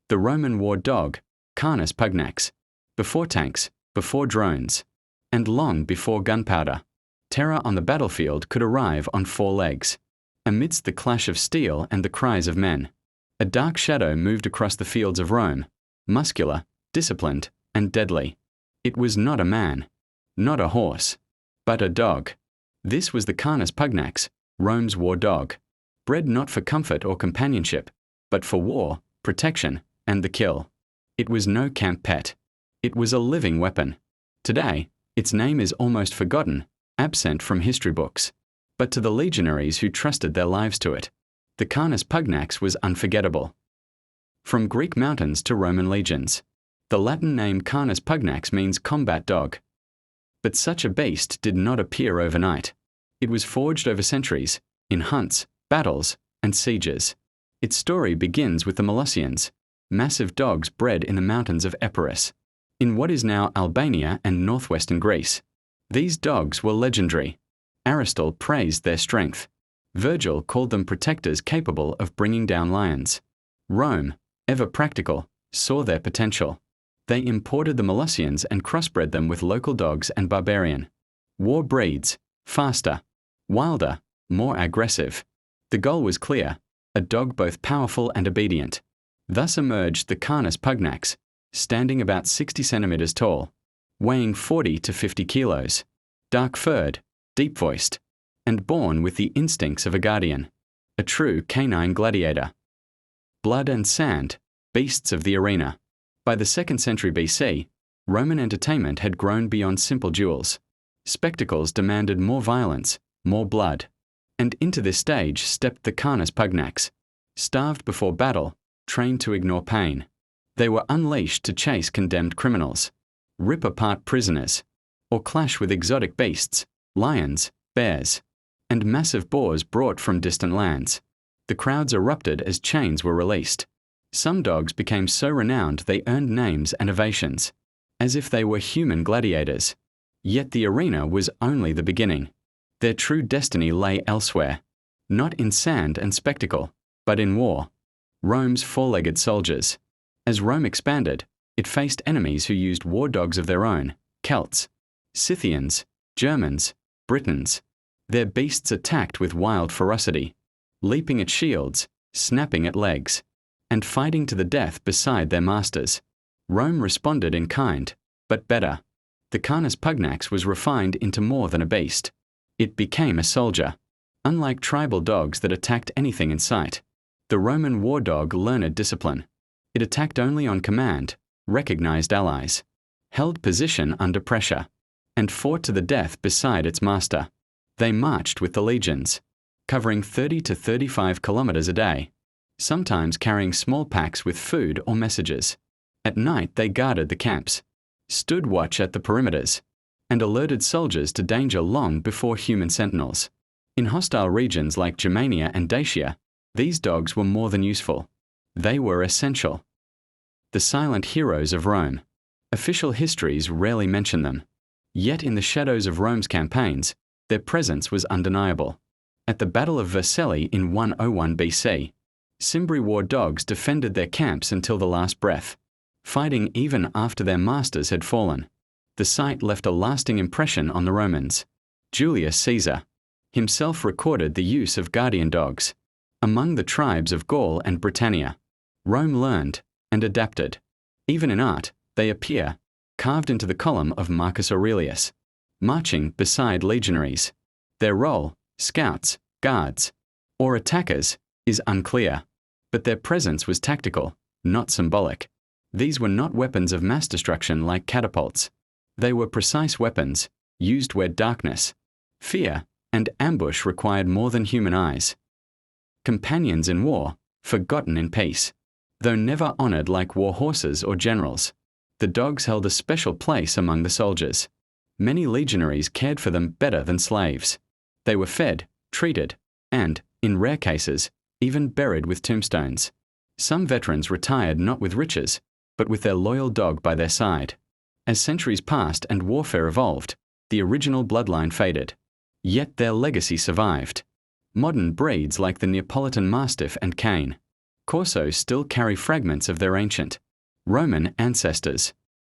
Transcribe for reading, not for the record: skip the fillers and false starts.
The Roman war dog, Canis pugnax. Before tanks, before drones, and long before gunpowder, terror on the battlefield could arrive on 4 legs. Amidst the clash of steel and the cries of men, a dark shadow moved across the fields of Rome, muscular, disciplined, and deadly. It was not a man, not a horse, but a dog. This was the Canis pugnax, Rome's war dog, bred not for comfort or companionship, but for war, protection, and the kill. It was no camp pet. It was a living weapon. Today, its name is almost forgotten, absent from history books. But to the legionaries who trusted their lives to it, the Canis pugnax was unforgettable. From Greek mountains to Roman legions, the Latin name Canis pugnax means combat dog. But such a beast did not appear overnight. It was forged over centuries, in hunts, battles, and sieges. Its story begins with the Molossians, massive dogs bred in the mountains of Epirus, in what is now Albania and northwestern Greece. These dogs were legendary. Aristotle praised their strength. Virgil called them protectors capable of bringing down lions. Rome, ever practical, saw their potential. They imported the Molossians and crossbred them with local dogs and barbarian war breeds, faster, wilder, more aggressive. The goal was clear, a dog both powerful and obedient. Thus emerged the Canis pugnax, standing about 60 centimeters tall, weighing 40 to 50 kilos, dark-furred, deep-voiced, and born with the instincts of a guardian, a true canine gladiator. Blood and sand, beasts of the arena. By the 2nd century BC, Roman entertainment had grown beyond simple duels. Spectacles demanded more violence, more blood. And into this stage stepped the Canis pugnax, starved before battle, trained to ignore pain. They were unleashed to chase condemned criminals, rip apart prisoners, or clash with exotic beasts, lions, bears, and massive boars brought from distant lands. The crowds erupted as chains were released. Some dogs became so renowned they earned names and ovations, as if they were human gladiators. Yet the arena was only the beginning. Their true destiny lay elsewhere, not in sand and spectacle, but in war. Rome's 4-legged soldiers. As Rome expanded, it faced enemies who used war dogs of their own, Celts, Scythians, Germans, Britons. Their beasts attacked with wild ferocity, leaping at shields, snapping at legs, and fighting to the death beside their masters. Rome responded in kind, but better. The Canis pugnax was refined into more than a beast. It became a soldier. Unlike tribal dogs that attacked anything in sight, the Roman war dog learned discipline. It attacked only on command, recognized allies, held position under pressure, and fought to the death beside its master. They marched with the legions, covering 30 to 35 kilometers a day, sometimes carrying small packs with food or messages. At night they guarded the camps, stood watch at the perimeters, and alerted soldiers to danger long before human sentinels. In hostile regions like Germania and Dacia, these dogs were more than useful. They were essential. The silent heroes of Rome. Official histories rarely mention them. Yet in the shadows of Rome's campaigns, their presence was undeniable. At the Battle of Vercelli in 101 BC, Cimbri war dogs defended their camps until the last breath, fighting even after their masters had fallen. The sight left a lasting impression on the Romans. Julius Caesar himself recorded the use of guardian dogs. Among the tribes of Gaul and Britannia, Rome learned and adapted. Even in art, they appear, carved into the column of Marcus Aurelius, marching beside legionaries. Their role, scouts, guards, or attackers, is unclear, but their presence was tactical, not symbolic. These were not weapons of mass destruction like catapults. They were precise weapons, used where darkness, fear, and ambush required more than human eyes. Companions in war, forgotten in peace. Though never honored like war horses or generals, the dogs held a special place among the soldiers. Many legionaries cared for them better than slaves. They were fed, treated, and, in rare cases, even buried with tombstones. Some veterans retired not with riches, but with their loyal dog by their side. As centuries passed and warfare evolved, the original bloodline faded. Yet their legacy survived. Modern breeds like the Neapolitan Mastiff and Cane, Corsos still carry fragments of their ancient Roman ancestors.